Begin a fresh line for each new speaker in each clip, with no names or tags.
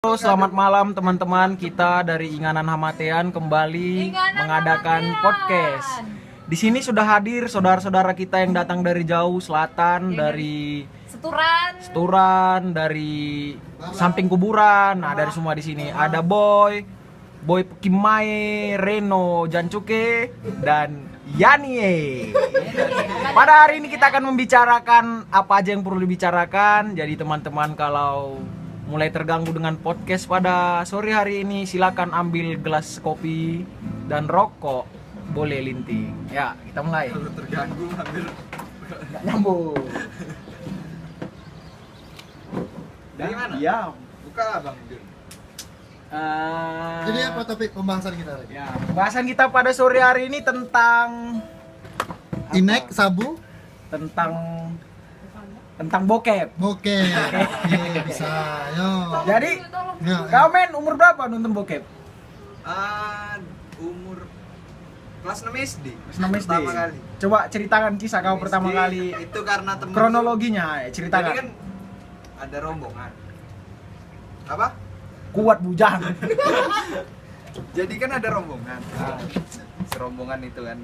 Halo, selamat malam teman-teman. Kita dari Inganan Hamatean kembali mengadakan podcast. Di sini sudah hadir saudara-saudara kita yang datang dari jauh selatan, dari Seturan, dari samping kuburan. Nah, dari semua di sini. Ada Boy Kimai, Reno, Jancuke, dan Yani. Pada hari ini kita akan membicarakan apa aja yang perlu dibicarakan. Jadi teman-teman kalau mulai terganggu dengan podcast pada sore hari ini, silakan ambil gelas kopi dan rokok, boleh linting. Ya, kita mulai.
Kalau terganggu hampir
Nggak nyambung.
dari mana?
Diam.
Buka Bang Jun.
Jadi apa topik pembahasan kita hari?
Ya, pembahasan kita pada sore hari ini tentang
Inek, sabu,
tentang bokep.
oke, bisa, yo.
Jadi,
Ya,
kau men umur berapa nonton bokep?
Umur kelas 6 SD.
Kelas 6 SD.
Pertama kali.
Coba ceritakan kisah kau pertama
SD,
kali.
itu karena temen.
Kronologinya,
Jadi
ceritakan.
kan ada rombongan. Apa?
Kuat bujang.
Jadi kan ada rombongan. Serombongan itu kan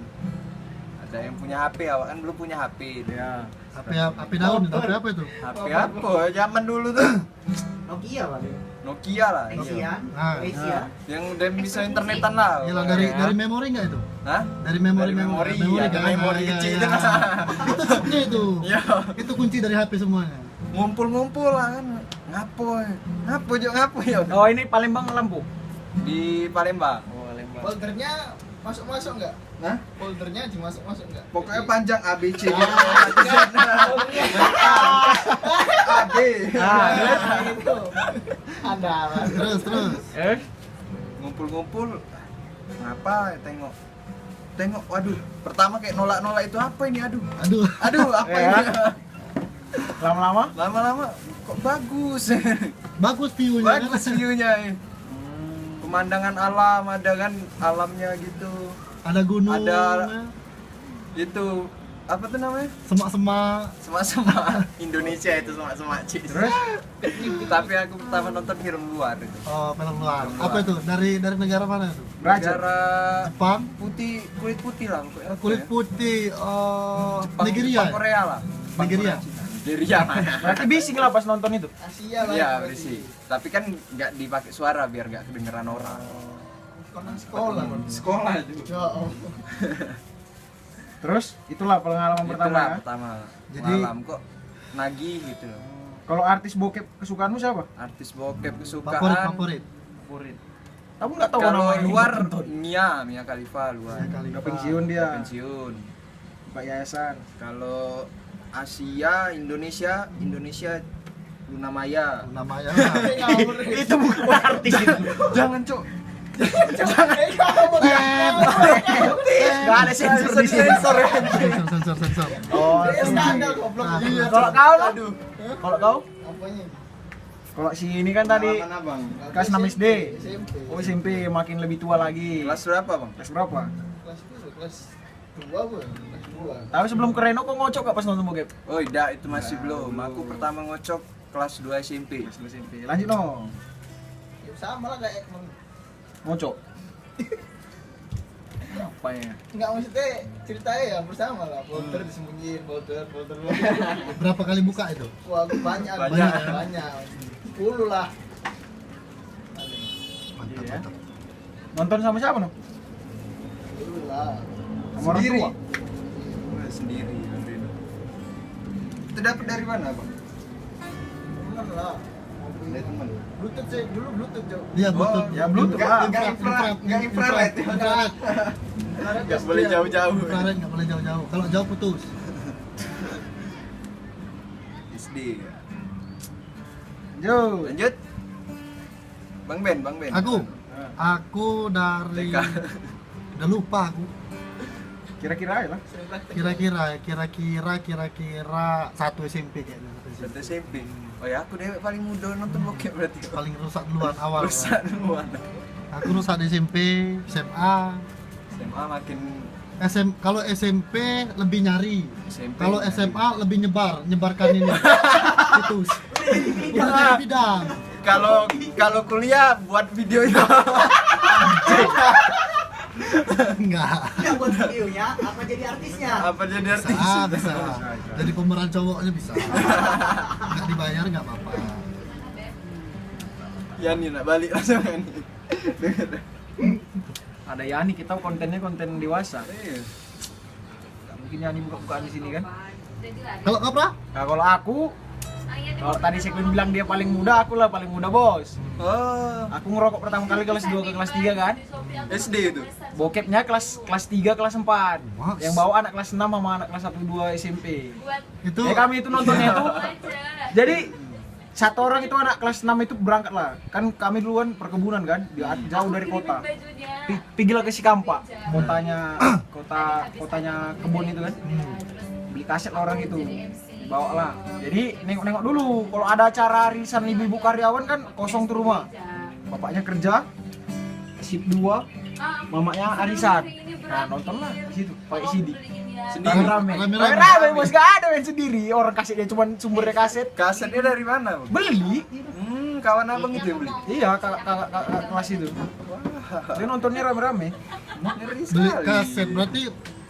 ada yang punya HP, awak kan belum punya HP.
Ya.
HP daun, HP apa itu?
HP apa? Zaman dulu tuh
Nokia kali.
Nokia lah. Iya.
Asian.
Nah,
Asia.
Yang udah bisa internetan lah.
Gila, dari memori nggak itu?
Hah?
Dari memori,
Dari memori, ada
kan?
memori
Iya,
kecil
iya.
itu kan.
Itu chipnya itu.
Iya.
Itu kunci dari HP semuanya.
Ngumpul-ngumpul lah kan. Ngapo ya.
Oh, ini Palembang Lampung.
Di Palembang.
Oh, Palembang.
Foldernya masuk nggak?
Hah?
Foldernya masuk nggak?
Pokoknya panjang ABC A B.
Itu. Ada apa?
Terus.
Ngumpul-ngumpul. Ngapa ya, tengok. Waduh, pertama kayak nolak itu apa ini? Aduh, apa
Ya.
ini?
Lama-lama?
Lama-lama kok bagus.
Bagus view-nya.
Bagus view-nya. Pemandangan alam, ada kan alamnya gitu.
Ada gunung.
Ada- Itu apa tuh namanya?
Semak-semak.
Semak-semak Indonesia itu semak-semak Ci.
Terus?
Tapi aku pertama nonton film luar itu.
Oh, film luar.
Film
Apa
luar.
itu? Dari negara mana itu?
Belajar.
Negara
Jepang.
putih, kulit putih lah pokoknya.
Kulit
Ya.
putih.
Jepang,
Nigeria.
Jepang, Korea lah. Jepang,
Nigeria.
Korea, Cina. Nigeria.
Berarti bising lah pas nonton itu.
Asia lah.
Iya, bersih. Tapi kan nggak dipakai suara biar nggak kedengeran orang.
Konang sekolah.
Sekolah juga.
Ya Allah.
Terus itulah pengalaman pertama.
Itulah
Ya?
pertama.
Jadi-
Malam kok nagih gitu.
Kalau artis bokep kesukaanmu siapa?
Artis bokep kesukaan.
Favorit.
Favorit. Kamu nggak tahu
Kalau
namanya?
luar Mia Khalifa luar.
Mia Khalifa.
Udah pensiun dia.
Pensiun.
Pak Yayasan.
Kalau Asia, Indonesia Luna Maya.
Namanya.
Itu bukan artis itu.
Jangan, Cok.
Nggak ada sensor di sini.
Sensor ya.
Sensor.
Oh,
Skandal goblok.
Nah,
kalau kau lah. Kalau kau?
Apanya?
Kalau si ini kan tadi
Pengalaman Abang.
kelas 6 SD.
SMP.
Oh, SMP makin lebih tua lagi.
Kelas berapa, Bang?
Kelas berapa?
Kelas 2 Bu. Kelas 2.
Tapi sebelum ke Reno kok ngocok gak pas nonton bokep?
Oh, tidak, itu masih belum. Aku pertama ngocok kelas 2 SMP.
Kelas 2 SMP. Lanjut no.
Ya sama lah kayak
Ngocok. Apa ya?
enggak maksudnya ceritanya ya bersama lah. Folder disembunyiin, folder.
Berapa kali buka itu?
Wah, banyak.
Banyak.
10 lah.
Mantap,
Iya.
mantap.
Nonton sama siapa no?
10 lah.
Sama orang
Sendiri?
tua?
Wah, sendiri. Itu dapat dari mana, Bang?
Temen lah.
Dari teman.
Bluetooth sih, dulu Bluetooth Cok.
Iya, Bluetooth.
ya, Bluetooth lah.
Nggak infrared.
Infrared.
Nggak boleh jauh-jauh.
Infrared nggak boleh jauh-jauh. Kalau jauh putus.
SD.
Yo.
Lanjut. Bang Ben.
Aku dari
TK.
udah lupa aku.
Kira-kira aja lah.
Kira-kira satu SMP kayaknya.
Satu SMP. Oh ya, aku dewek paling muda nonton bokep berarti.
Paling rusak duluan awal.
Rusak duluan.
Aku rusak di SMP, SMA.
SMA makin
Kalau SMP lebih nyari.
SMP.
Kalau SMA lebih nyebarkan ini. Itu. Udah jadi bidang.
Kalau kuliah buat video itu.
Enggak.
Yang buat videonya apa jadi artisnya?
Apa jadi artis?
Bisa. Jadi pemeran cowoknya bisa. Enggak dibayar enggak apa-apa.
Ya nih nak balik langsung kan.
Ada Yani, kita kontennya konten dewasa.
Iya.
Gak mungkin Yani buka-bukaan di sini kan.
Kalau apa?
Nah, kalau aku, kalau tadi Sekwin bilang dia paling muda, aku lah paling muda, Bos.
Oh,
Aku ngerokok pertama kali kelas 2 ke kelas 3 kan.
SD itu.
Bokepnya kelas 3, kelas 4.
Mas.
Yang bawa anak kelas 6 sama anak kelas 1 2 SMP.
Itu
Ya kami itu nontonnya itu. Jadi satu orang itu anak kelas 6 itu berangkat lah. Kan kami duluan perkebunan kan, jauh dari kota. Pergilah ke Sikampa, kotanya kebun itu kan. Beli kaset lah orang itu. Bawa lah. Jadi nengok-nengok dulu. Kalau ada acara arisan ibu-ibu karyawan kan kosong tuh rumah. Bapaknya kerja, shift 2, mamanya arisan. Nah, nonton lah di situ pakai CD.
Sendiri.
Rame, Bos, gak ada yang sendiri. Orang kasetnya cuma sumbernya kaset.
Kasetnya dari mana, Bang?
Beli.
Kawan abang itu yang beli.
Iya, kakak kelas itu. Dia nontonnya rame-rame.
Ngeri
beli
sekali.
kaset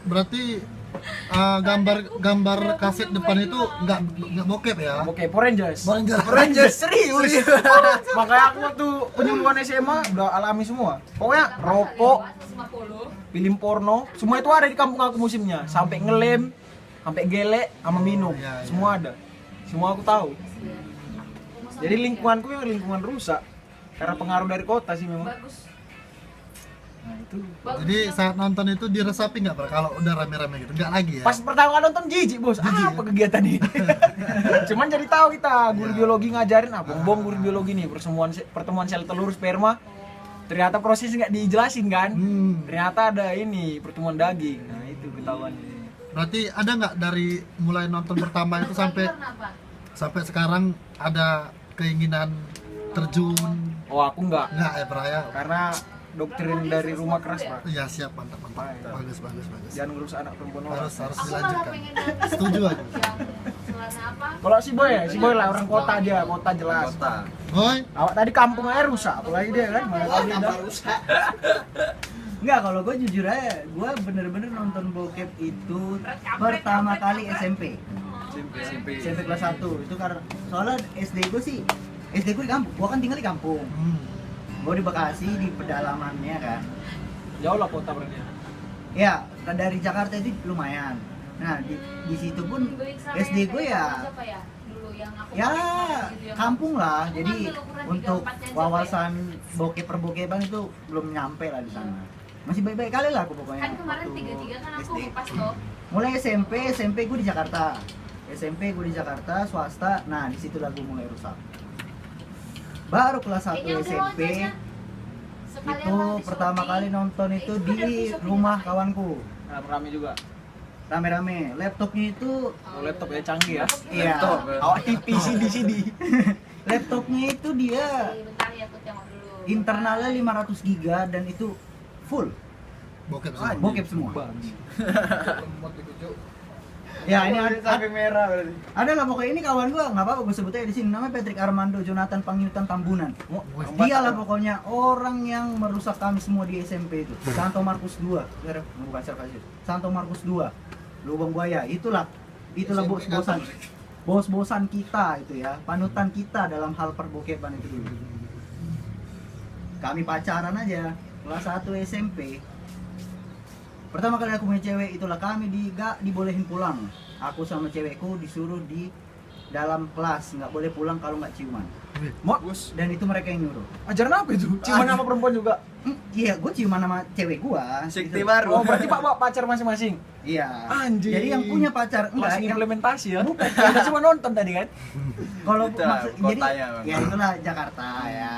berarti gambar kaset depan itu enggak bokep ya.
Oke, Power Rangers.
Rangers
Serius. Makanya aku waktu penyuluhan SMA udah alami semua. Pokoknya rokok, film porno, semua itu ada di kampung aku musimnya. Sampai ngelem, sampai gelek, sama minum,
Iya, iya.
semua ada. Semua aku tahu. Jadi lingkunganku yang lingkungan rusak karena pengaruh dari kota sih memang. Nah itu.
Jadi saat nonton itu diresapi nggak Bro? Kalau udah rame-rame gitu? Nggak lagi ya?
Pas pertama kali nonton jijik, Bos. Apa kegiatan ini? Cuman jadi tahu kita, guru biologi ngajarin apa? Bom guru biologi nih, pertemuan sel telur sperma. Ternyata proses nggak dijelasin kan? Ternyata ada ini pertemuan daging. Nah, itu ketahuan.
Berarti ada nggak dari mulai nonton pertama itu sampai sekarang ada keinginan terjun?
Oh, aku nggak.
Nggak ya Bro ya?
Karena doktrin dari rumah keras, Pak.
Iya siap, mantap. Bagus.
Jangan ngurus anak perempuan orang.
Harus dilanjutkan. Setuju aja.
Kalau si Boy lah orang kota dia, kota jelas.
Kota.
Boy,
Awak tadi kampung aja rusak, apalagi dia kan. Mana tahu dia dah.
Enggak, kalau gue jujur aja, gue bener-bener nonton bokep itu pertama kali SMP
SMP.
kelas 1. Itu karena soalnya SD gue di kampung, gue kan tinggal di kampung. Gue di Bekasi, di pedalamannya kan.
Jauh lah kota berarti.
Ya, dari Jakarta itu lumayan. Nah, di situ pun SD gue ya kampung lah. Jadi untuk wawasan perbokepan itu belum nyampe lah di sana. Masih baik-baik kali lah aku pokoknya.
Kan kemarin
waktu
3-3 kan aku
SD.
pas loh.
Mulai SMP gue di Jakarta. SMP gue di Jakarta, swasta. Nah, di situ gue mulai rusak. Baru kelas 1 SMP itu pertama kali nonton itu di rumah kawanku.
Nah, rame juga.
Rame-rame. Laptopnya itu
Oh, laptop ya canggih ya.
iya.
Awak TV CD.
Laptopnya itu dia
Bentar ya, aku tengok dulu.
internalnya 500 giga dan itu full
bokep semua.
bokep semua.
Bagus.
Ya ini
Sampai merah berarti.
ada lah pokoknya ini kawan gua, nggak apa-apa gua sebutnya di sini, namanya Patrick Armando Jonathan Pangyutan Tambunan. Dia lah pokoknya orang yang merusak kami semua di SMP itu. Santo Markus 2, bukan Servasius. Santo Markus 2, Lubang Buaya. Itulah bos-bosan kita itu ya, panutan kita dalam hal perbokepan itu dulu. Kami pacaran aja kelas 1 SMP. Pertama kali aku punya cewek itulah kami gak dibolehin pulang. Aku sama cewekku disuruh di dalam kelas, nggak boleh pulang kalau nggak ciuman.
Mak,
Dan itu mereka yang nyuruh.
ajaran apa itu? Ciuman sama perempuan juga.
Iya, gue ciuman sama cewek gua.
Sekte
gitu.
baru.
Oh, berarti Pak bawa pacar masing-masing.
Iya.
Anjing.
Jadi yang punya pacar
Kelas
yang
implementasi ya. Kita cuma nonton tadi kan.
kalau
Itulah
jadi
kotanya, Bang.
ya itulah Jakarta ya.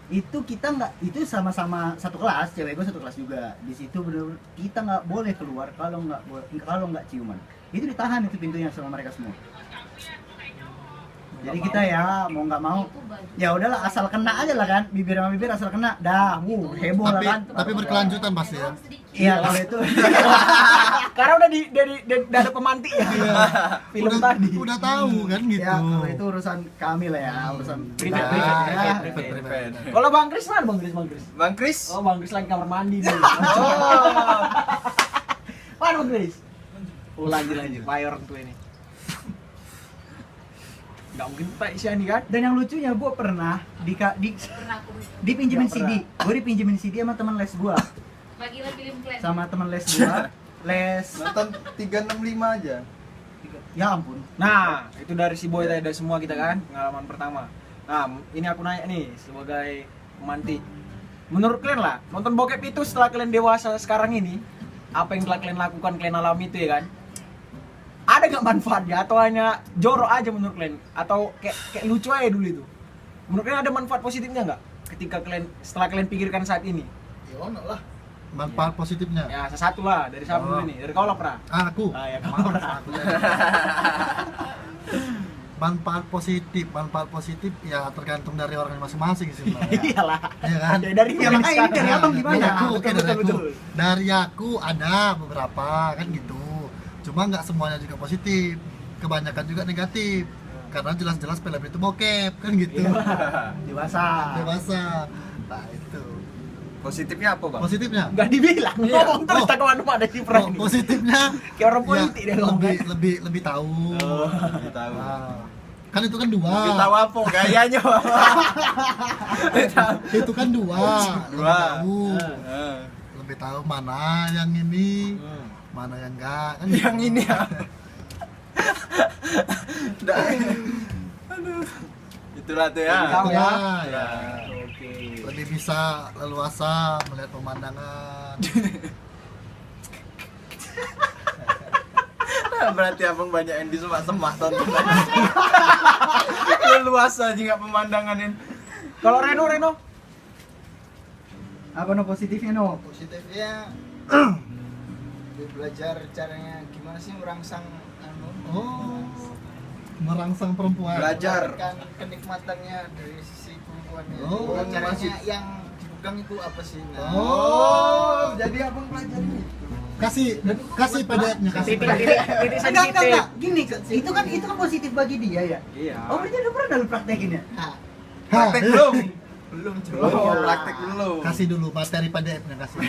Itu kita nggak, itu sama-sama satu kelas, cewek gue satu kelas juga. Di situ bener kita nggak boleh keluar kalau nggak ciuman. Itu ditahan itu pintunya sama mereka semua. Jadi kita ya mau nggak mau ya udahlah asal kena aja lah kan, bibir sama bibir asal kena dah heboh lah kan.
Tapi berkelanjutan pasti ya.
Iya kalau itu
Karena udah udah ada pemantik ya. Film
udah,
tadi.
udah tahu kan gitu.
ya kalau itu urusan kami lah ya, urusan
Private,
kita.
private,
Ya.
private.
Private.
Kalau Bang Kris mana Bang Kris?
Bang Kris.
Oh, Bang Kris lagi kamar mandi nih.
Oh.
Mana Bang Kris? Oh, lanjut. Bayar orang tua ini. Nggak mungkin Pak Isyani kan?
Dan yang lucunya gue pernah dipinjemin
Nggak
CD. Gue dipinjemin CD sama teman les gue.
Bagilah film klan.
Sama teman les gue. Les
Nonton 365 aja.
ya ampun.
Nah, itu dari si Boy tadi, dari semua kita kan, pengalaman pertama. Nah, ini aku nanya nih sebagai pemantik. Menurut kalian lah, nonton bokep itu setelah kalian dewasa sekarang ini, apa yang telah kalian lakukan, kalian alami itu ya kan? Ada nggak manfaatnya atau hanya jorok aja menurut kalian? Atau kayak lucu aja dulu itu? Menurut kalian ada manfaat positifnya nggak? Ketika setelah kalian pikirkan saat ini?
Ya ono lah. Manfaat positifnya.
Ya, satu lah dari siapa dulu nih? Dari kau lah, Pra.
Aku.
Ah, ya, kau Pra.
Manfaat positif ya tergantung dari orang masing-masing sih sebenarnya.
Iyalah.
Iya kan?
Ya, dari
Ya makanya ini dari abang
Dari
gimana?
aku, oke,
Betul,
dari aku.
betul.
Dari aku ada beberapa kan gitu. Cuma nggak semuanya juga positif. Kebanyakan juga negatif. Karena jelas-jelas film itu bokep kan gitu.
Dewasa.
Dewasa. Nah itu.
Positifnya apa, Bang?
Positifnya.
Nggak dibilang, ngomong terus
Oh.
tak kemana-mana si Pra ini.
Positifnya
Kayak orang politik
ya,
dia ngomong kan.
lebih tahu.
Lebih tahu.
Nah, kan itu kan dua.
Lebih tahu apa gayanya, Bang?
Itu kan dua.
Dua.
Lebih tahu.
Eh.
Lebih tahu mana yang ini, mana yang enggak kan
Yang
gitu.
ini ya. Udah. Aduh. Itulah tuh ya.
Tahu ya.
Ya.
Oke.
Lebih bisa leluasa melihat pemandangan.
Berarti abang banyak yang di semak-semak tontonan. Luasa aja nggak pemandanganin.
Kalau Reno,
Apa no positifnya no?
Positifnya belajar caranya gimana sih merangsang
Oh, merangsang perempuan.
Belajar.
mendapatkan kenikmatannya dari sisi perempuannya.
Oh,
Caranya
masih-
yang dipegang itu apa sih? Nah,
Oh,
jadi abang pelajarin itu.
kasih PDF-nya, kasih
titik
PDF.
titik sensitif.
Enggak. Gini, itu kan positif bagi dia ya.
Iya.
Oh, berarti udah pernah lu praktekin ya?
Hah,
Praktek
eh,
belum? Belum,
Oh.
praktek dulu.
Kasih dulu materi PDF-nya kasih.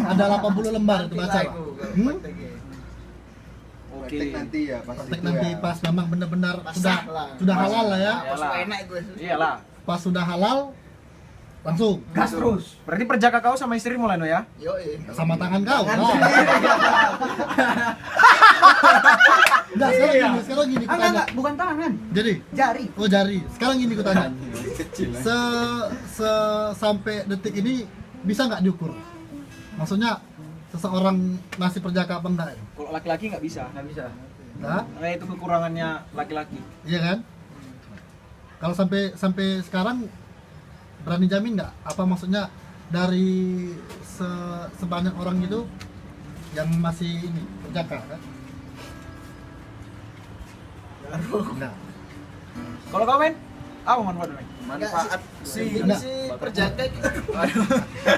Ada 80 lembar itu baca. Pak.
Oke.
Praktek nanti ya, pas
Praktek
itu
nanti
ya.
pas memang benar-benar
Pas
sudah
sah lah.
sudah halal lah ya.
Pas
Iyalah.
enak gue.
Iyalah.
Pas sudah halal langsung
Gas terus.
Berarti perjaka kau sama istri mulai no ya?
Yoi.
sama tangan kau.
Tangan
Nah.
sendiri.
Udah sekarang gini ku tanya.
Enggak, bukan tangan.
Jadi,
Jari.
oh jari. Sekarang gini ku tanya.
Kecil.
Sampai detik ini bisa nggak diukur? Maksudnya seseorang masih perjaka apa enggak? Ya?
Kalau laki-laki nggak bisa.
Nah,
Karena itu kekurangannya laki-laki.
iya kan? Kalau sampai sekarang berani jamin nggak? Apa maksudnya dari sebanyak orang itu yang masih ini perjaka kan? Nah,
Kalau kau men, apa manfaat men?
Manfaat sih.
Ini sih perjaka gitu.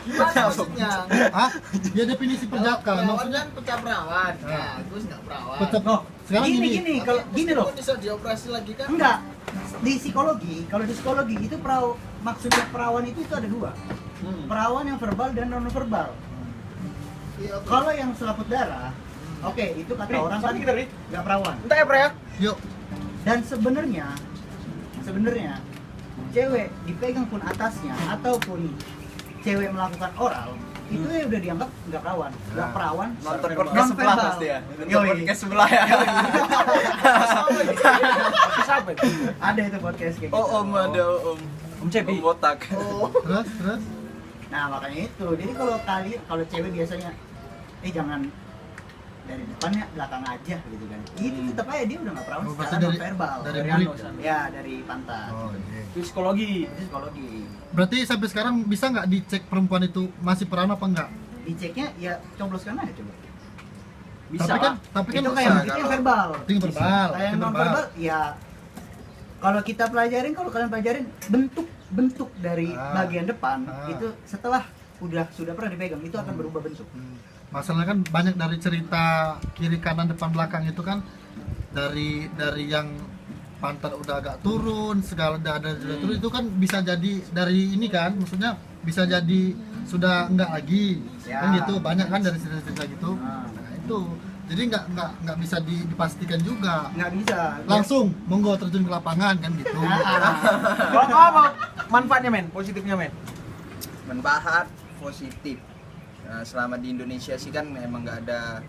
Gimana maksudnya?
ah, ya definisi perjaka
Perawan
maksudnya
kan pecah perawan.
Ah.
Nah, gue nggak perawan.
pecah.
Oh,
Sekarang
gini kalau gini loh.
Meskipun bisa dioperasi lagi kan?
Enggak. Di psikologi, kalau di psikologi itu maksudnya perawan itu ada dua. Perawan yang verbal dan non verbal.
Iya, oke.
Kalau yang selaput darah, oke, itu kata orang kan
kita Ri.
nggak perawan.
Entah ya Pra ya?
Yuk,
Dan sebenarnya cewek dipegang pun atasnya ataupun cewek melakukan oral itu ya udah dianggap nggak perawan, nggak perawan.
Nonton
Non-verbal.
podcast sebelah
Non-verbal.
pasti ya. Nonton
Yoi.
podcast sebelah ya.
Siapa itu?
Ada itu podcast kayak gitu.
Oh, Om ada Om.
Om Cepi.
Om botak.
terus
Nah makanya itu. Jadi kalau cewek biasanya jangan dari depannya belakang aja gitu kan. Itu tetap aja dia udah nggak perawan
Oh, berarti
secara
dari-
non verbal.
dari
Dari
murid.
Anu,
Ya dari pantat.
Oh, iya.
Itu psikologi.
Itu psikologi.
Berarti sampai sekarang bisa nggak dicek perempuan itu masih perawan apa enggak?
Diceknya ya cobloskan aja coba.
Bisa.
Tapi kan
Itu kayak
bisa,
itu yang
kalau-
verbal.
itu yang verbal,
Kayak yang
itu
non
verbal.
verbal ya Kalau kita pelajarin, kalau kalian pelajarin bentuk dari bagian depan itu setelah sudah pernah dipegang itu akan berubah bentuk.
Masalahnya kan banyak dari cerita kiri kanan depan belakang itu kan dari yang pantat udah agak turun, segala dada sudah turun, itu kan bisa jadi dari ini kan, maksudnya bisa jadi sudah enggak lagi.
Ya.
Kan gitu, banyak kan dari cerita-cerita gitu. Nah, itu. Jadi nggak bisa dipastikan juga.
Nggak bisa.
Langsung monggo terjun ke lapangan kan gitu.
Kalau kau apa manfaatnya men, positifnya men?
Manfaat positif. Nah, selama di Indonesia sih kan emang nggak ada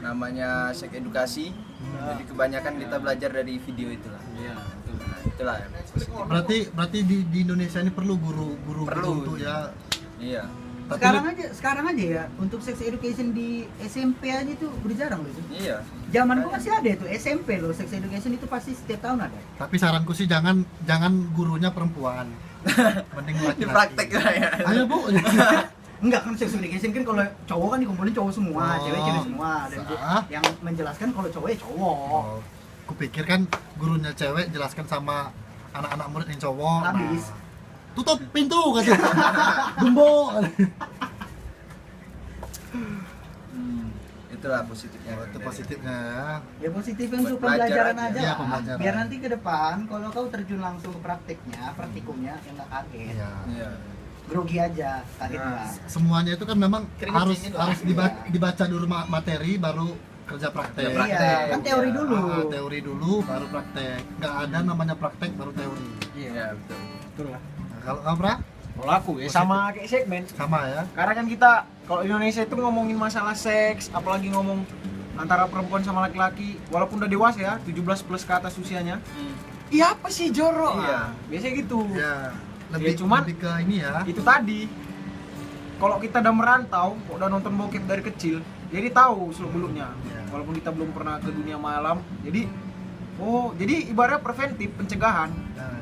namanya seks edukasi. Jadi kebanyakan kita belajar dari video itulah.
Iya, betul.
Nah, itulah yang positif.
Berarti di Indonesia ini perlu guru
Perlu.
untuk ya.
Iya.
Tapi
Sekarang aja ya untuk sex education di SMP aja itu udah jarang loh itu.
Iya.
Zamanku masih ada itu SMP loh, sex education itu pasti setiap tahun ada.
tapi saranku sih jangan gurunya perempuan. Mending laki-laki.
Di praktek lah ya.
Ayo Bu.
Enggak kan sex education kan kalau cowok kan dikumpulin cowok semua,
Oh,
cewek semua dan
sah.
yang menjelaskan kalau cowok ya cowok.
Oh, kupikir kan gurunya cewek jelaskan sama anak-anak murid yang cowok.
Habis.
Nah, tutup pintu kasih. Gembok.
Itulah positifnya.
Oh, itu positifnya ya.
Ya positifnya
Buat
untuk
belajar
pembelajaran
aja.
aja
Iya,
lah.
pembelajaran.
Biar nanti ke depan kalau kau terjun langsung ke praktikumnya yang nggak kaget.
Iya.
Iya.
Grogi aja, kaget
Nah.
nggak?
Semuanya itu kan memang
Keringet
harus
dingin lah.
dibaca dulu materi baru kerja praktek.
Kerja praktek.
Iya, kan teori dulu.
Teori dulu baru praktek. Nggak ada namanya praktek baru teori.
Iya, betul.
Betul lah.
Nah, kalau Abra
Kalau aku ya sama kayak segmen.
sama ya.
Karena kan kita kalau Indonesia itu ngomongin masalah seks, apalagi ngomong antara perempuan sama laki-laki, walaupun udah dewasa ya, 17 plus ke atas usianya. Iya apa sih jorok?
Iya.
Biasanya gitu.
Ya, lebih
cuman-
lebih ke ini ya.
Itu tadi. Kalau kita udah merantau, udah nonton bokep dari kecil, jadi tahu seluk-beluknya.
Iya.
Walaupun kita belum pernah ke dunia malam, jadi ibaratnya preventif, pencegahan.
Nah,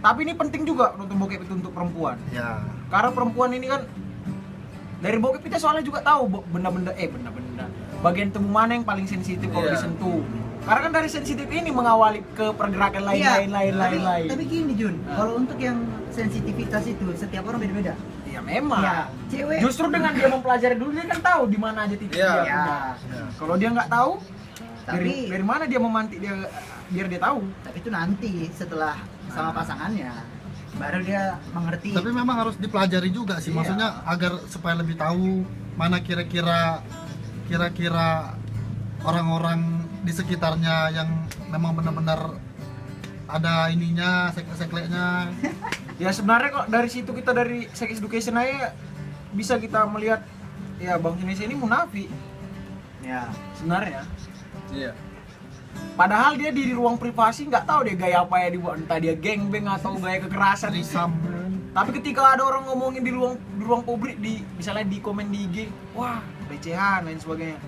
Tapi ini penting juga nonton bokep itu untuk perempuan.
ya.
Karena perempuan ini kan dari bokep kita soalnya juga tahu benda-benda bagian tubuh mana yang paling sensitif kalau
Iya.
disentuh. Karena kan dari sensitif ini mengawali ke pergerakan
Iya,
lain.
Tapi gini Jun,
Nah.
kalau untuk yang sensitivitas itu setiap orang beda-beda.
Ya memang.
Ya, cewek.
Justru dengan dia mempelajari dulu dia kan tahu di mana aja titik
Iya.
dia
Ya,
punya.
Ya.
Kalau dia nggak tahu,
Tapi-
dari mana dia memantik dia biar dia tahu.
tapi itu nanti setelah sama pasangannya baru dia mengerti.
Tapi memang harus dipelajari juga sih,
Iya.
maksudnya agar supaya lebih tahu mana kira-kira orang-orang di sekitarnya yang memang benar-benar ada ininya, seklek-sekleknya.
Ya sebenarnya kok dari situ kita dari sex education aja bisa kita melihat ya Bang Indonesia ini munafik
Ya.
sebenarnya.
Iya.
Padahal dia di ruang privasi nggak tahu dia gaya apa ya dibuat, entah dia gangbang atau gaya kekerasan.
Trisam.
Tapi ketika ada orang ngomongin di ruang publik misalnya di komen di IG, wah pelecehan lain sebagainya.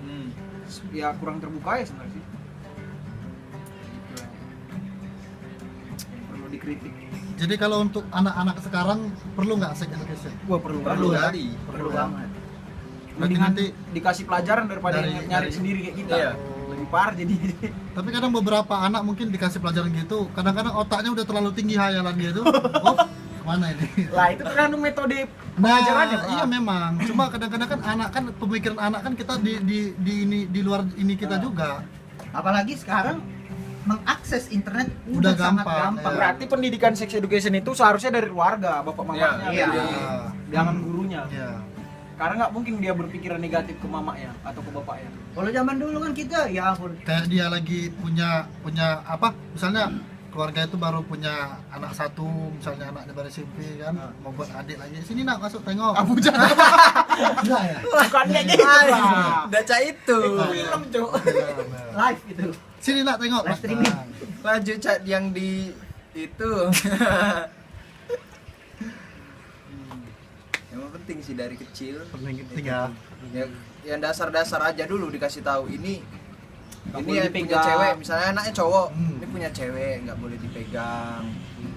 Ya kurang terbuka ya sebenarnya sih. Gitu lah. Perlu dikritik.
Jadi kalau untuk anak-anak sekarang perlu nggak sex education?
Wah perlu
Perlu
ya?
kali.
Perlu
ya?
banget.
Mendingan
nanti
dikasih pelajaran daripada
dari-
nyari
dari-
sendiri kayak kita.
Iya.
Lebih parah jadi.
tapi kadang beberapa anak mungkin dikasih pelajaran gitu, kadang-kadang otaknya udah terlalu tinggi hayalan dia tuh. Oh, kemana ini?
Lah itu tergantung metode
Nah,
pengajarannya, Pak.
iya memang. Cuma kadang-kadang kan anak kan pemikiran anak kan kita di luar ini kita juga.
Apalagi sekarang mengakses internet
Udah
sangat
gampang,
gampang.
ya.
Berarti pendidikan sex education itu seharusnya dari keluarga, bapak mamanya,
Iya.
dari
Iya.
jangan gurunya.
Iya.
Karena nggak mungkin dia berpikiran negatif ke mamanya atau ke bapaknya.
Kalau zaman dulu kan kita ya ampun.
Kayak dia lagi punya apa? Misalnya keluarga itu baru punya anak satu, misalnya anaknya baru SMP kan, mau buat adik lagi. Sini nak masuk tengok.
Abu jangan.
Enggak ya?
Bukan kayak gitu, Pak.
Baca itu.
Film, Cuk.
Live itu.
Sini nak tengok.
Live streaming.
Nah,
Laju cat yang di itu. Yang penting sih dari kecil.
penting ya.
Ya, yang dasar-dasar aja dulu dikasih tahu ini
Nggak
ini
boleh
yang punya
dipegang.
cewek, misalnya anaknya cowok, ini
Hmm.
punya cewek nggak boleh dipegang,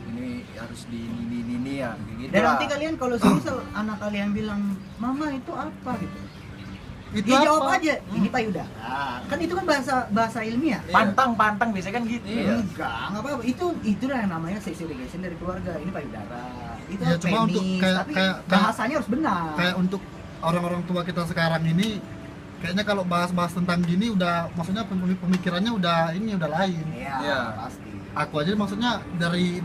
ini harus di ini ya, gitu
Dan
lah.
nanti kalian kalau semisal anak kalian bilang, "Mama itu apa?" gitu.
Itu
Dia jawab
apa?
aja, ini payudara. Kan itu kan bahasa ilmiah.
Iya.
Pantang biasanya kan gitu.
Iya.
Enggak apa-apa. Itulah yang namanya sex education dari keluarga. Ini payudara. Itu
Ya, cuma
penis,
untuk
tapi bahasanya harus benar.
Kayak untuk orang-orang tua kita sekarang ini, kayaknya kalau bahas-bahas tentang gini udah, maksudnya pemikirannya udah lain.
Iya,
Iya.
pasti.
Aku aja maksudnya dari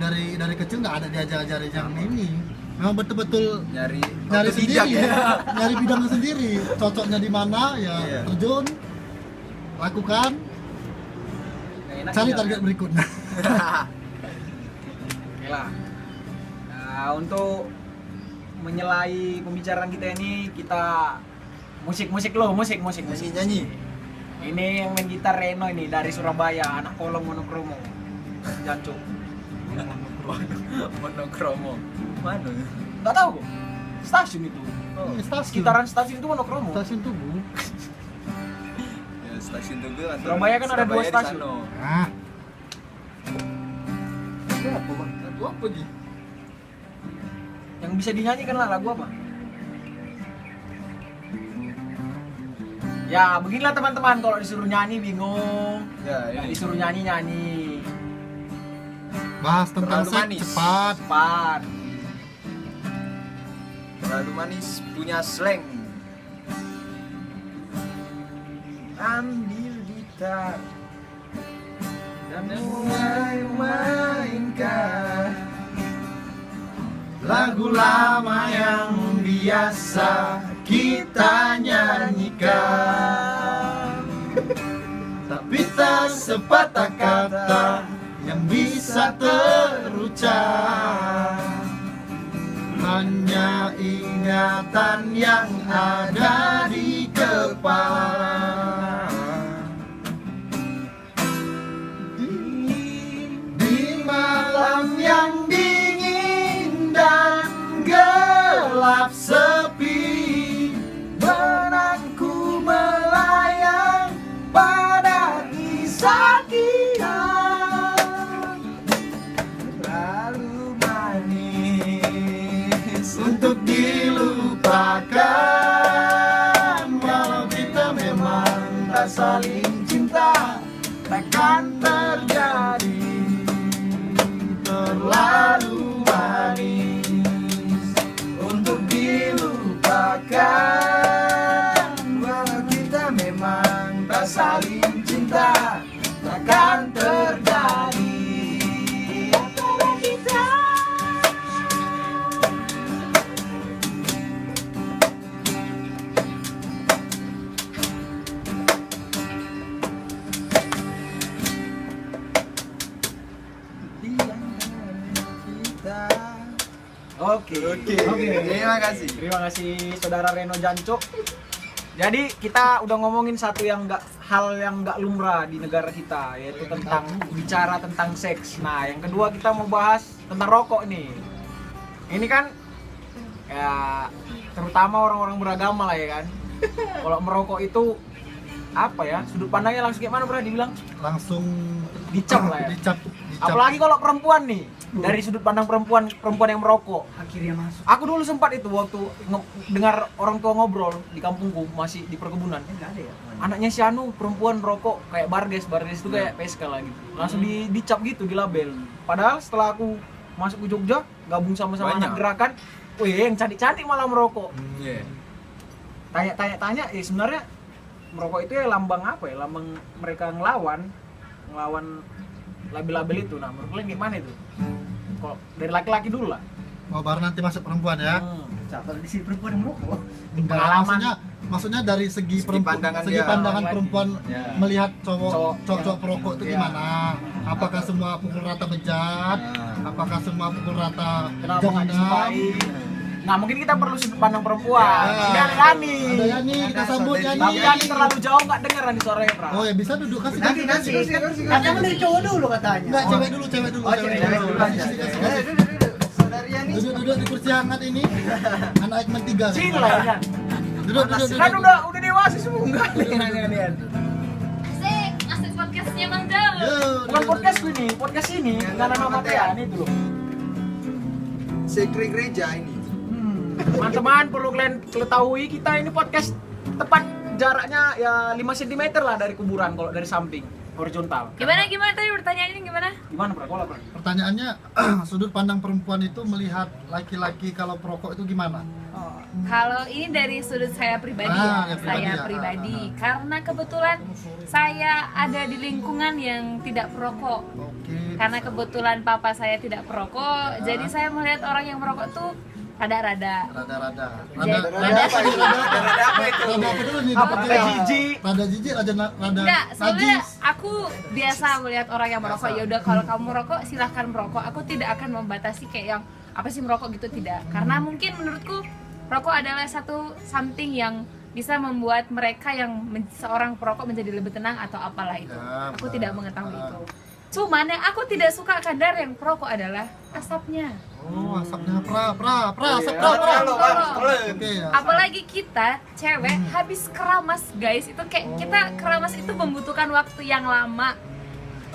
kecil nggak ada diajar-ajarin yang ini. Memang betul-betul
Nyari
sendiri,
otodidak ya.
nyari bidangnya sendiri, cocoknya di mana ya
Iya.
terjun, lakukan,
Nggak enak
cari
juga,
target
kan?
berikutnya.
Oke lah. Nah, untuk menyelai pembicaraan kita ini, kita musik
Masih nyanyi.
Ini yang main gitar Reno ini dari Surabaya, anak kolong monokromo. Jancuk.
Monokromo. Mana?
Enggak tahu kok. Stasiun itu.
Ini stasiun.
Sekitaran stasiun itu monokromo.
Stasiun Tugu.
Ya, stasiun Tugu antara
Surabaya kan ada dua
Surabaya di
stasiun.
sana.
Nah. Itu apa, Bang? Lagu apa, Ji?
Yang bisa dinyanyikan lah lagu apa? Ya, beginilah teman-teman, kalau disuruh nyanyi bingung.
Ya,
Nggak
ini.
disuruh nyanyi.
Bahas tentang
Terlalu
seks
manis.
cepat.
Cepat.
Terlalu manis punya slang. Ambil gitar dan mulai mainkan
Lagu lama yang biasa kita nyanyikan, tapi tak sepatah kata yang bisa terucap, hanya ingatan yang ada di kepala. Di malam yang dingin dan gelap sepi, benangku melayang pada kisah dia.
terlalu manis
Untuk dilupakan, walau kita memang tak saling cinta, takkan terjadi. Terlalu manis untuk dilupakan, walau kita memang tak saling cinta, takkan terjadi antara kita.
Oke.
Terima kasih.
Terima kasih saudara Reno Jancuk. Jadi kita udah ngomongin satu hal yang nggak lumrah di negara kita, yaitu tentang bicara tentang seks. Nah, yang kedua kita mau bahas tentang rokok nih. Ini kan ya terutama orang-orang beragama lah ya kan. Kalau merokok itu apa ya? Sudut pandangnya langsung kayak mana bro dibilang?
Langsung
Dicap lah ya.
Dicap.
Apalagi kalau perempuan nih. Dari sudut pandang perempuan yang merokok.
Akhirnya masuk.
Aku dulu sempat itu waktu dengar orang tua ngobrol di kampungku masih di perkebunan.
Enggak ada ya.
Anaknya si Anu perempuan rokok kayak Bardes itu kayak PSK lah gitu. Langsung dicap gitu, di label. Padahal setelah aku masuk ke Jogja, gabung sama-sama
Banyak.
anak gerakan, wih yang cantik-cantik malah merokok.
Iya.
Tanya-tanya, ya sebenarnya merokok itu ya lambang apa ya? Lambang mereka ngelawan label-label itu. Nah, menurut kalian gimana itu? Kalau dari laki-laki dulu lah.
mau baru nanti masuk perempuan ya.
Siapa di sini perempuan yang merokok?
Enggak,
Pengalaman.
maksudnya dari segi
pandangan
segi
dia.
pandangan
Laki.
perempuan
Ya.
melihat
Cowok.
cowok perokok itu
Ya.
gimana? Apakah semua pukul rata bejat?
Ya.
Apakah semua pukul rata
Kenapa nggak
jahanam?
disukai? Nah, mungkin kita perlu sudut pandang perempuan.
Ya.
Ini ada Yani.
Ada Yani, kita sambut
Ada
Yani.
Tapi Yani terlalu jauh nggak dengar nih suaranya, Pra.
Oh ya bisa duduk kasih
Nanti
kasih.
katanya dari cowok dulu katanya.
Enggak, cewek dulu.
Oh, cewek dulu aja.
Kasih, kasih,
Eh,
kasih.
duduk. Saudari Yani.
Duduk di kursi hangat ini. Anak Ekmen 3.
Sini lah ya.
Duduk.
Kan udah dewasa semua enggak nih.
Asik podcastnya Bang Jal.
Bukan podcast ini, podcast ini karena nama Tian itu loh.
Sekre gereja ini.
Teman-teman perlu kalian ketahui kita ini podcast tepat jaraknya ya 5 cm lah dari kuburan kalau dari samping horizontal.
Gimana tadi pertanyaannya gimana?
Gimana, Bro? Kalau Bro?
Pertanyaannya, sudut pandang perempuan itu melihat laki-laki kalau perokok itu gimana?
Oh, kalau ini dari sudut saya pribadi
yang
saya pribadi. Karena kebetulan saya ada di lingkungan yang tidak perokok.
Oke.
Karena kebetulan papa saya tidak perokok, jadi saya melihat orang yang merokok tuh rada-rada.
Rada-rada.
Jadi-
Rada apa itu?
Rada apa itu?
Rada apa dulu nih?
Apa,
Rada
rada jijik?
Rada jijik, rada
Enggak, soalnya
najis.
aku biasa melihat orang yang merokok. Ya udah kalau kamu merokok silahkan merokok. Aku tidak akan membatasi kayak yang apa sih merokok gitu, tidak. Karena mungkin menurutku rokok adalah satu something yang bisa membuat mereka yang seorang perokok menjadi lebih tenang atau apalah itu.
Ya,
Aku
benar.
tidak mengetahui itu. Cuman yang aku tidak suka kadar yang perokok adalah asapnya.
Oh, asapnya asap
Kalau Bang,
Oke ya.
Apalagi kita cewek habis keramas guys, itu kayak kita keramas itu membutuhkan waktu yang lama,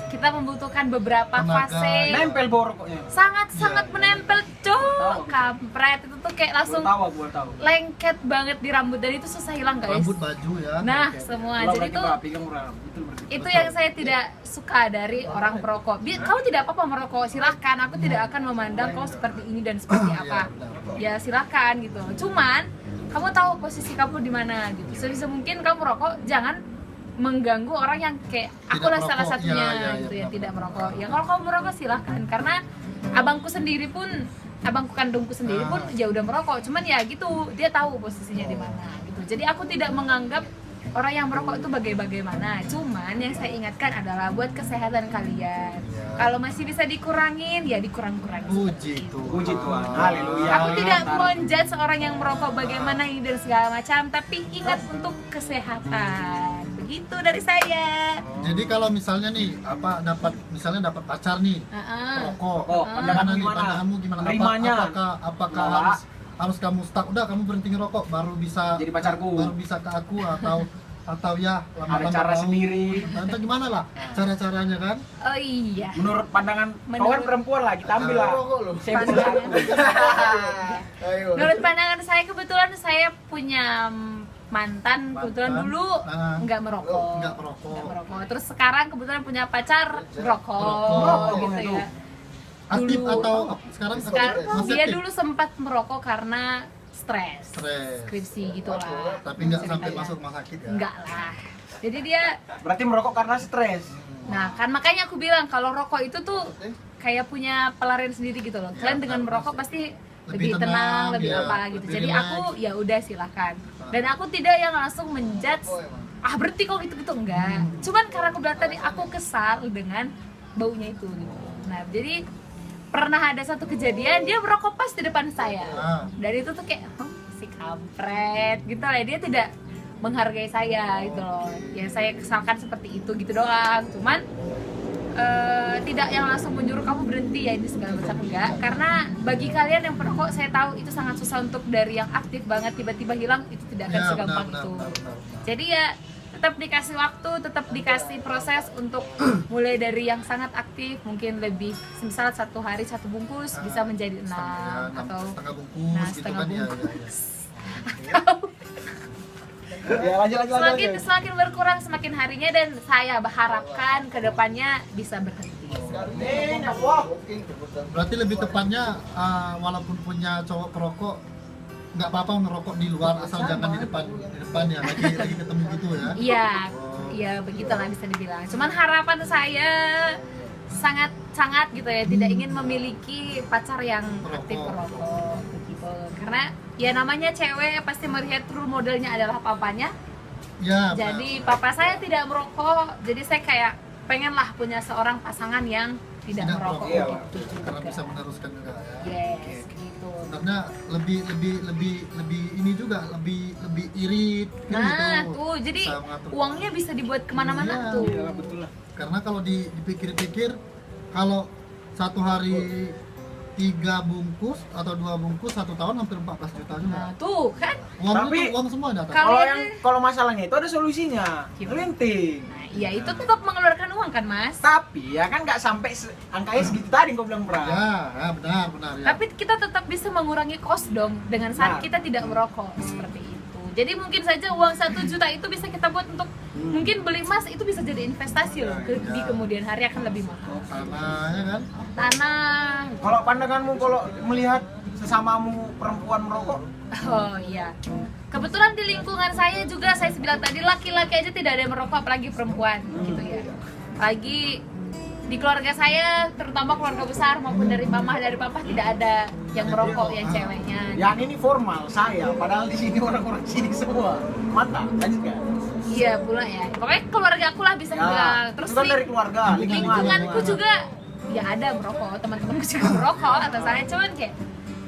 kita membutuhkan beberapa
Tenaga.
fase,
Nempel bau rokoknya.
sangat menempel cok, kampret itu tuh kayak langsung
Gua tahu.
lengket banget di rambut dan itu susah hilang guys.
Rambut baju ya.
Nah
Oke.
semua jadi itu itu yang saya tidak suka dari orang perokok. Kamu tidak apa-apa merokok, silahkan. Aku tidak akan memandang kau seperti ini dan seperti apa. Ya silahkan gitu. Cuman kamu tahu posisi kamu di mana gitu. Sebisa mungkin kamu merokok, jangan mengganggu orang yang kayak aku lah
Tidak
salah
merokok.
satunya
Ya,
gitu
ya,
yang tidak merokok. Ya kalau kamu merokok silahkan. Karena abangku kandungku sendiri pun ya udah merokok. Cuman ya gitu, dia tahu posisinya di mana gitu. Jadi aku tidak menganggap orang yang merokok itu bagaimana. Cuman yang saya ingatkan adalah buat kesehatan kalian. Kalau masih bisa dikurangin, ya dikurang-kurangin.
Puji
Puji Tuhan.
Ah.
Haleluya.
Aku tidak menjudge seorang yang merokok bagaimana ini dan segala macam, tapi ingat untuk kesehatan. Begitu dari saya.
Jadi kalau misalnya nih misalnya dapat pacar nih, perokok.
Oh,
Pandangan nih,
gimana?
pandanganmu gimana?
Nerimanya.
Apakah
Nolak.
harus kamu stuck udah kamu berhenti ngerokok baru bisa
Jadi pacarku.
baru bisa ke aku atau ya
Ada cara sendiri.
Entah gimana lah cara-caranya kan.
Oh iya.
Menurut pandangan kau kan perempuan lah, kita ambil lah. Saya
Pandangan.
Ayo.
Menurut pandangan saya kebetulan saya punya mantan kebetulan
Mantan.
dulu nggak merokok.
Nggak merokok.
Terus sekarang kebetulan punya pacar merokok
Merokok.
gitu ya.
Aktif
Dulu.
atau sekarang masih
Dia
aktif?
dulu sempat merokok karena stres,
Stres.
skripsi gitulah.
Tapi nggak sampai
Ceritanya.
masuk rumah sakit ya.
Enggak lah. Jadi dia,
Berarti merokok karena stres.
nah kan makanya aku bilang kalau rokok itu tuh kayak punya pelarian sendiri gitu loh. Kalian dengan merokok pasti lebih tenang, lebih
ya,
apa gitu.
lebih
Jadi
relax.
aku ya udah silahkan. Dan aku tidak yang langsung menjudge, berhenti kok gitu-gitu enggak. Cuman karena aku bilang tadi aku kesal dengan baunya itu gitu. Nah jadi pernah ada satu kejadian dia merokok pas di depan saya. Dan itu tuh kayak si kampret gitu lah, dia tidak menghargai saya gitu loh. Ya saya kesalkan seperti itu gitu doang. Cuman tidak yang langsung menyuruh kamu berhenti ya ini segala macam, enggak. Karena bagi kalian yang perokok saya tahu itu sangat susah untuk dari yang aktif banget tiba-tiba hilang, itu tidak akan
Ya,
segampang
benar,
itu.
benar.
Jadi ya tetap dikasih waktu, tetap dikasih proses untuk mulai dari yang sangat aktif mungkin lebih, misal 1 hari 1 bungkus bisa menjadi 6 atau
setengah bungkus gitu
setengah
kan ya,
bungkus.
Ya, lanjut.
Semakin berkurang semakin harinya, dan saya berharapkan kedepannya bisa berhenti.
Berarti lebih tepatnya walaupun punya cowok perokok nggak apa-apa ngerokok di luar asal jangan di depan ya lagi ketemu gitu ya.
Iya, iya begitulah bisa dibilang. Cuman harapan saya sangat gitu ya, tidak ingin memiliki pacar yang aktif perokok begitu. Karena ya namanya cewek pasti melihat role modelnya adalah papanya.
Ya.
Jadi papa saya tidak merokok, jadi saya kayak pengen lah punya seorang pasangan yang tidak merokok
iya,
gitu
karena
juga.
bisa meneruskan juga ya.
Yes, gitu.
Sebenarnya lebih ini juga lebih irit kan
Nah
gitu.
tuh, jadi
Bisa mengatur.
uangnya bisa dibuat kemana-mana
Iya,
tuh.
Iya, betul lah.
Karena kalau dipikir-pikir kalau 1 hari 3 bungkus atau 2 bungkus 1 tahun hampir 14 juta juga.
Nah tuh kan,
Tapi-
uang semua datang.
Kalau-
Kalau masalahnya itu ada solusinya.
Gimana?
Linting.
nah iya itu tetap mengeluarkan uang kan mas.
Tapi ya kan nggak sampai angkanya segitu tadi kau bilang Pra.
Ya, benar ya.
Tapi kita tetap bisa mengurangi cost dong dengan saat
Nah.
kita tidak merokok seperti itu. Jadi mungkin saja uang 1 juta itu bisa kita buat untuk mungkin beli emas, itu bisa jadi investasi loh di kemudian hari akan lebih mahal.
Tanahnya kan.
Tanah.
Kalau pandanganmu kalau melihat sesamamu perempuan merokok?
Oh iya. Kebetulan di lingkungan saya juga, saya bilang tadi, laki-laki aja tidak ada yang merokok, apalagi perempuan gitu ya. Apalagi di keluarga saya, terutama keluarga besar maupun dari mama dari papa, tidak ada yang merokok yang ceweknya.
Yang ini formal saya, padahal di sini orang-orang sini semua. Mantap, lanjut kan?
Iya pula ya. Pokoknya keluarga aku lah bisa bilang. Terus
itu kan dari keluarga,
lingkunganku juga ya ada merokok, teman-temanku juga merokok atau saya, cuman kayak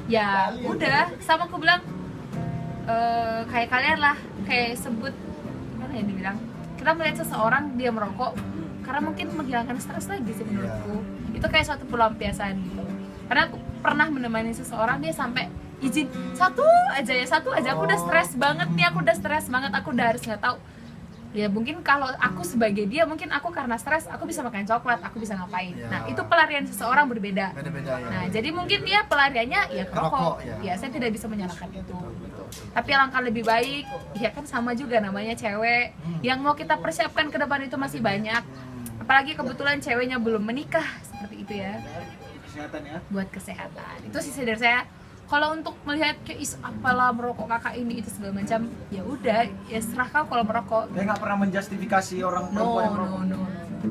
ya udah, sama aku bilang kayak kalian lah, kayak sebut gimana ya dibilang, kita melihat seseorang dia merokok karena mungkin menghilangkan stres lagi sih menurutku. Itu kayak suatu pelampiasan gitu. Karena aku pernah menemani seseorang, dia sampai izin satu aja, aku udah stres banget nih, aku udah harus nggak tahu. Ya mungkin kalau aku sebagai dia, mungkin aku karena stres, aku bisa makan coklat, aku bisa ngapain. Nah itu pelarian seseorang berbeda.
Beda-beda ya.
Nah jadi mungkin dia pelariannya ya rokok. Ya saya tidak bisa menyalahkan itu. Tapi alangkah lebih baik, ya kan sama juga namanya cewek. Yang mau kita persiapkan ke depan itu masih banyak. Apalagi kebetulan ceweknya belum menikah, seperti itu ya.
Kesehatan ya.
Buat kesehatan. Itu sih dari saya. Kalau untuk melihat kayak apalah merokok kakak ini itu segala macam, ya udah, ya serah kau kalau merokok.
Dia nggak pernah menjustifikasi orang perempuan yang merokok.
No.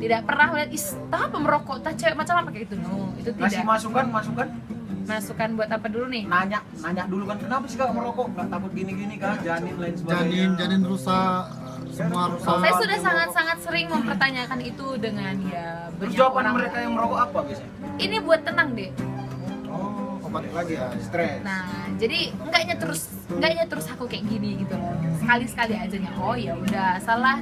Tidak pernah lihat apa merokok, tak cewek macam apa kayak gitu. No, itu tidak.
Ngasih masukan.
Masukan buat apa dulu nih?
Nanya dulu kan, kenapa sih kak merokok? Nggak takut gini-gini kah? Janin lain sebagainya.
Janin rusak, semua rusak.
Saya sudah sangat-sangat sering mempertanyakan itu dengan ya
Terus
banyak
jawaban
orang.
mereka yang merokok apa biasanya?
Ini buat tenang deh.
Obat lagi ya, stres.
Nah, jadi enggaknya terus aku kayak gini gitu loh. Sekali-sekali aja nya. Oh ya udah, salah.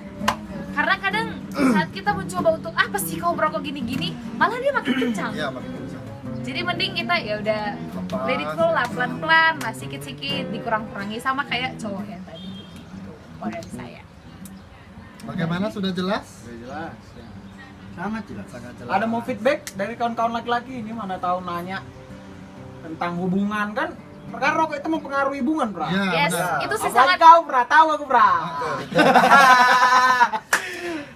Karena kadang saat kita mencoba untuk apa sih kau merokok gini-gini, malah dia makin kencang.
Iya, makin kencang.
Jadi mending kita ya udah let it flow lah, pelan-pelan lah, sikit-sikit dikurang-kurangi, sama kayak cowok yang tadi. Oh dari saya.
Bagaimana, sudah jelas?
Udah jelas. Ya.
Sangat jelas.
Sangat jelas.
Ada mau feedback dari kawan-kawan laki-laki ini, mana tahu nanya tentang hubungan kan? Karena rokok itu mempengaruhi hubungan, Bra.
Ya,
Yes,
benar.
itu sih
Apalagi
sangat.
kau, Bra, tahu aku, Bra.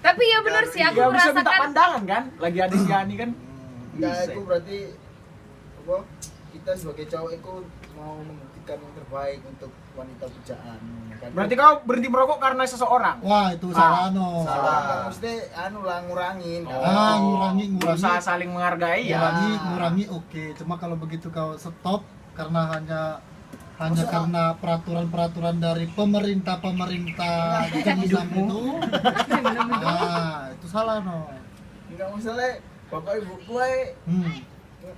Tapi ya benar sih, aku
Gak bisa minta
merasakan.
pandangan kan? Lagi ada si Yani kan?
Enggak, itu berarti apa? Kita sebagai cowok itu mau membuktikan yang terbaik untuk wanita pujaan. Kan?
Berarti kau berhenti merokok karena seseorang?
Wah, itu salah no.
salah. Maksudnya lah ngurangin.
Ngurangi.
Berusaha saling menghargai ya.
Ngurangi oke. Cuma kalau begitu kau stop karena hanya karena peraturan-peraturan dari pemerintah zaman itu. Nah, itu salah no.
Enggak masalah. Bapak ibu gue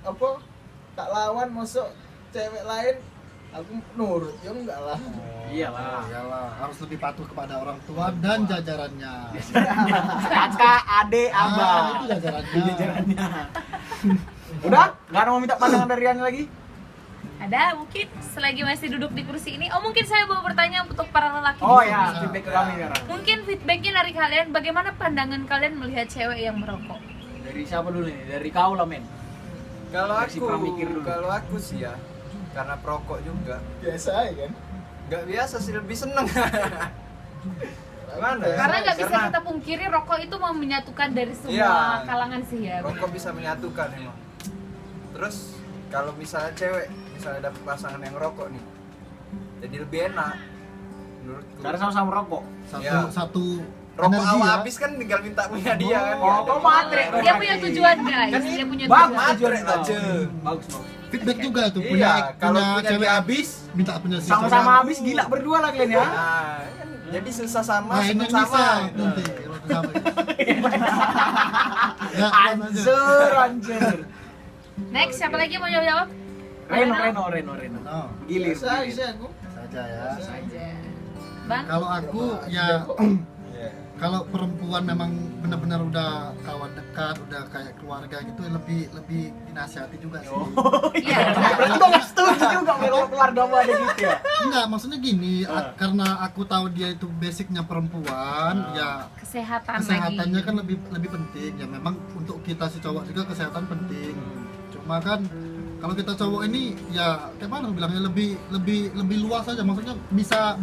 apa tak lawan masuk cewek lain, aku nurut ya enggak lah.
Iyalah.
Iyalah, harus lebih patuh kepada orang tua dan jajarannya.
Kakak, adik, abang.
Itu jajarannya.
Udah? Gak ada mau minta pandangan dari Yani lagi?
Ada mungkin selagi masih duduk di kursi ini. Oh mungkin saya mau bertanya untuk para lelaki.
Oh
di sini.
ya, feedback ke kami sekarang.
Mungkin feedbacknya dari kalian, bagaimana pandangan kalian melihat cewek yang merokok?
Dari siapa dulu nih? Dari kau lah, men. Versi pramikir dulu.
Kalau aku sih ya, karena perokok juga biasa ya kan. Enggak biasa sih, lebih seneng. Gimana ya?
Karena nggak bisa
Karena
kita pungkiri rokok itu mau menyatukan dari semua
Iya.
kalangan sih ya.
rokok bisa menyatukan emang. Terus kalau misalnya cewek misalnya dapet pasangan yang rokok nih, jadi lebih enak menurutku.
Karena sama-sama merokok.
Satu
Rokok
energi
awal
ya.
habis kan tinggal minta punya dia kan.
Oh, kau matre.
Dia punya tujuan guys,
Kan
dia punya
Bang,
tujuan.
matre
tujuan
aja.
Bagus.
Feedback juga tuh
Iya, kalau punya
cewek
dia habis,
minta punya si
Sama-sama
cewek.
habis gila berdua lah kalian ya.
nah, kan jadi susah sama,
Nah, ini
seneng
yang bisa
sama.
nanti kalau sama. Ya,
Anjir.
Next, siapa lagi mau jawab?
Reno.
No,
Gilir.
Biasa aja aku.
saja ya.
Aja. Bang,
Kalau aku ya kalau perempuan memang benar-benar udah kawan dekat, udah kayak keluarga gitu, lebih dinasihati juga sih.
iya.
Berarti kau nggak setuju juga kalau keluarga mu ada gitu ya?
Enggak, maksudnya gini, karena aku tahu dia itu basicnya perempuan, ya kesehatannya kan lebih penting. Ya memang untuk kita si cowok juga kesehatan penting. Cuma kan kalau kita cowok ini ya kayak mana bilangnya lebih luas aja, maksudnya bisa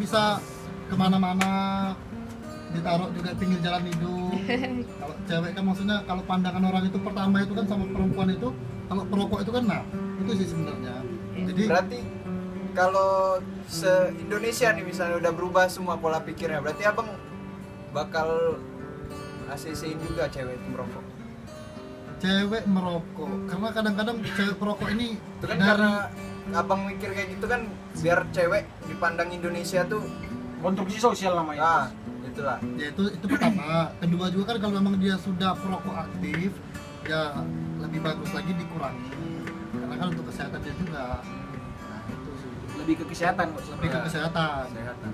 kemana-mana, ditaruh juga pinggir jalan hidup. Kalau cewek kan maksudnya kalau pandangan orang itu pertama itu kan sama perempuan itu, kalau perokok itu kan nah itu sih sebenarnya. Jadi
Berarti kalau se-Indonesia nih misalnya udah berubah semua pola pikirnya, berarti abang bakal ACC-in juga cewek itu merokok.
cewek merokok karena kadang-kadang cewek perokok ini
Itu kan
dari
karena abang mikir kayak gitu kan biar cewek dipandang Indonesia tuh
Konstruksi sosial namanya.
ah itulah.
ya itu pertama. Kedua juga kan kalau memang dia sudah perokok aktif ya lebih bagus lagi dikurangi karena kan untuk kesehatan dia juga. Nah itu sih
Lebih ke kesehatan kok
lebih ke
Ya.
kesehatan.
Kesehatan.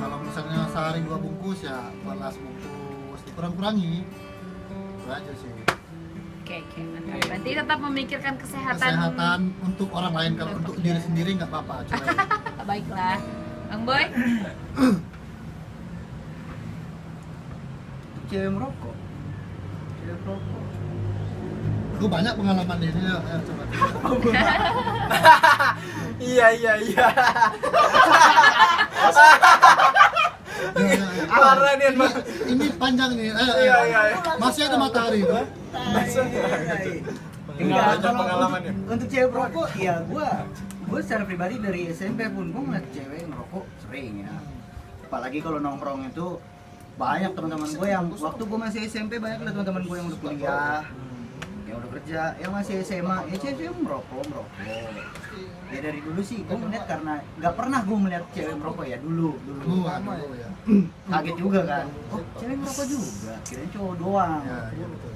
Kalau misalnya sehari 2 bungkus ya 12 bungkus dikurang-kurangi itu aja sih.
Oke, mantap. Berarti tetap memikirkan kesehatan.
Kesehatan untuk orang lain, kalau untuk diri sendiri nggak apa-apa cuy.
Baiklah. Bang Boy?
Cewek merokok. Cewek merokok.
Gue banyak pengalaman ini ya, coba.
Iya.
Ya, ya.
Parah nih, Bang.
Ini panjang nih.
Iya.
Masih ada matahari tuh.
Tinggal
Enggak,
aja
kalau
pengalamannya.
untuk cewek merokok ya gue secara pribadi dari SMP pun gue ngeliat cewek ngerokok sering ya. Apalagi kalau nongkrong itu banyak teman-teman gue yang waktu gue masih SMP banyak lah teman-teman gue yang udah kuliah, yang udah kerja, yang masih SMA ya cewek merokok. Ya dari dulu sih gue ngeliat karena nggak pernah gue melihat cewek merokok ya dulu.
Aduh ya.
Kaget juga kan, oh cewek merokok juga, kirain cowok doang.
Ya, betul.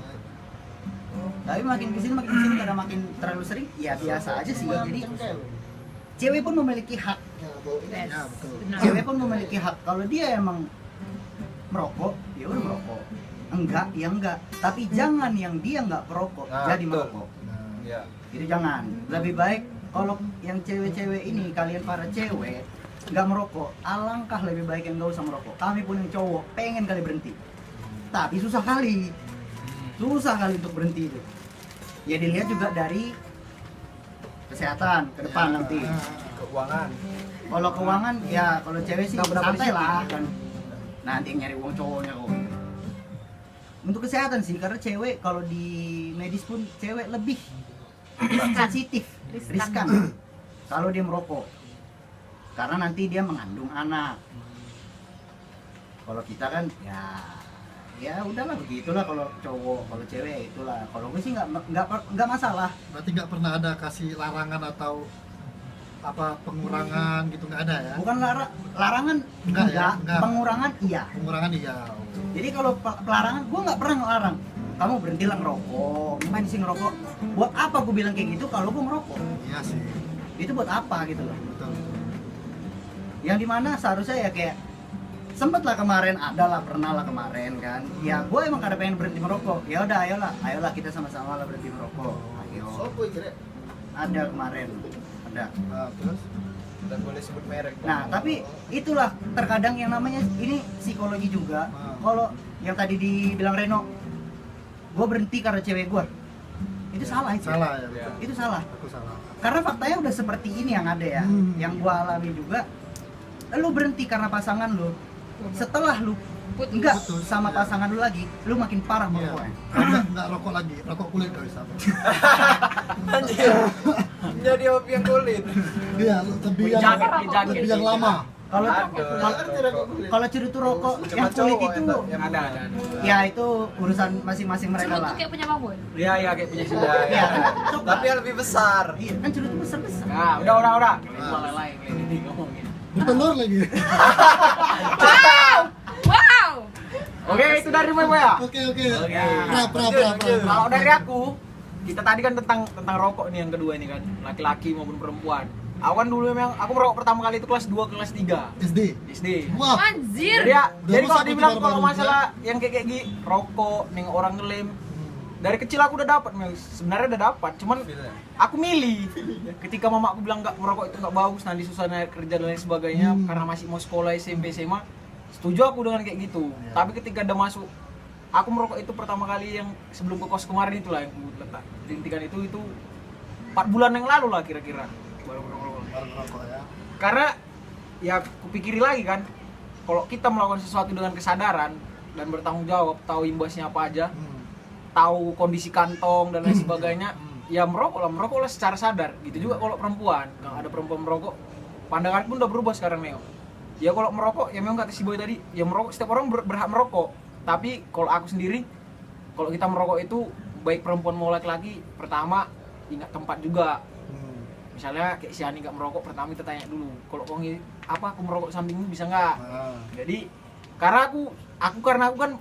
Tapi makin kesini karena makin terlalu sering ya biasa aja sih. Jadi cewek pun memiliki hak.
Yes.
Ya, betul.
Benar.
Cewek pun memiliki hak. Kalau dia emang merokok, ya udah merokok. Enggak, ya enggak. Tapi jangan yang dia enggak perokok
Nah,
jadi
betul.
merokok.
Iya.
Jadi jangan. Lebih baik kalau yang cewek-cewek ini, kalian para cewek nggak merokok, alangkah lebih baik yang nggak usah merokok. Kami pun yang cowok pengen kali berhenti, tapi susah kali untuk berhenti itu. Ya dilihat juga dari kesehatan ke depan nanti.
Keuangan.
Kalau keuangan ya kalau cewek sih
Nggak berapa
santai
di
lah kan. Nanti yang nyari uang cowoknya kok. Untuk kesehatan sih karena cewek kalau di medis pun cewek lebih sensitif, riskan kalau dia merokok. Karena nanti dia mengandung anak. Kalau kita kan ya udahlah begitulah kalau cowok, kalau cewek ya itulah. Kalau gue sih nggak masalah.
Berarti nggak pernah ada kasih larangan atau apa pengurangan gitu, nggak ada ya?
Bukan larangan
Enggak ya,
enggak,
enggak.
pengurangan iya.
Pengurangan iya.
Jadi kalau pelarangan gue nggak pernah ngelarang. Kamu berhentilah ngerokok, ngapain sih ngerokok? Buat apa gue bilang kayak gitu kalau gue ngerokok?
Iya sih.
Itu buat apa gitu loh.
Betul.
Yang dimana seharusnya ya kayak sempet lah kemarin, pernah lah kemarin kan. Ya gue emang kada pengen berhenti merokok. Ya udah ayolah kita sama-sama lah berhenti merokok. Ayo. Ada kemarin, ada.
Nah, terus
Tidak boleh sebut merek.
Nah, tapi itulah terkadang yang namanya ini psikologi juga. Kalau yang tadi dibilang Reno, gue berhenti karena cewek gue, itu salah itu.
salah ya.
Ya.
Betul.
Itu salah.
Aku salah.
Karena faktanya udah seperti ini yang ada ya, yang gue alami juga. Lu berhenti karena pasangan lu, setelah lu enggak
Betul,
sama
iya.
pasangan lu lagi, lu makin parah
Iya.
merokoknya.
Enggak rokok lagi, rokok kulit kali sama.
Anjir. Jadi hobi yang kulit.
Iya, lebih yang
Jaket.
lebih yang lama.
Kalau
Aduh.
kalau cerutu rokok yang
Cuma
kulit
cowok
itu,
yang
Ada.
ya itu urusan masing-masing mereka
Cerutu
lah.
kayak punya Bang Boy.
Iya kayak punya sih.
Ya,
Iya.
Tapi yang lebih besar.
Iya, kan cerutu besar-besar.
Nah, udah.
Bertelur lagi.
Wow.
Oke, itu dari Boy ya.
Oke.
Oke.
Pra.
Kalau dari aku, kita tadi kan tentang rokok nih yang kedua ini kan, laki-laki maupun perempuan. Aku kan dulu memang aku merokok pertama kali itu kelas 2 kelas 3
SD.
SD.
Wah,
Anjir.
Jadi ya,
Udah
jadi
rusak
kalau
nih
dibilang
baru-baru
kalau masalah yang kayak gini, rokok, nih orang ngelem. Dari kecil aku udah dapat, sebenarnya udah dapat, cuman aku milih. Ketika mama aku bilang nggak merokok itu nggak bagus, nanti susah nyari kerja dan lain sebagainya, karena masih mau sekolah SMP SMA, setuju aku dengan kayak gitu. Tapi ketika udah masuk, aku merokok itu pertama kali yang sebelum ke kos kemarin itulah yang aku letak. Hentikan itu 4 bulan yang lalu lah kira-kira baru merokok.
baru rokok ya.
Karena ya kupikiri lagi kan, kalau kita melakukan sesuatu dengan kesadaran dan bertanggung jawab, tahu imbasnya apa aja, tahu kondisi kantong dan lain sebagainya, ya merokoklah secara sadar. Gitu juga kalau perempuan, kalau ada perempuan merokok, pandangan pun udah berubah sekarang Neo. Ya kalau merokok, ya memang kata si Boy tadi, ya merokok, setiap orang berhak merokok. Tapi kalau aku sendiri, kalau kita merokok itu baik perempuan mau laki-laki, pertama ingat tempat juga. Misalnya kayak si Ani nggak merokok, pertama kita tanya dulu, kalau kau apa aku merokok sampingmu bisa nggak? Jadi karena aku kan pernah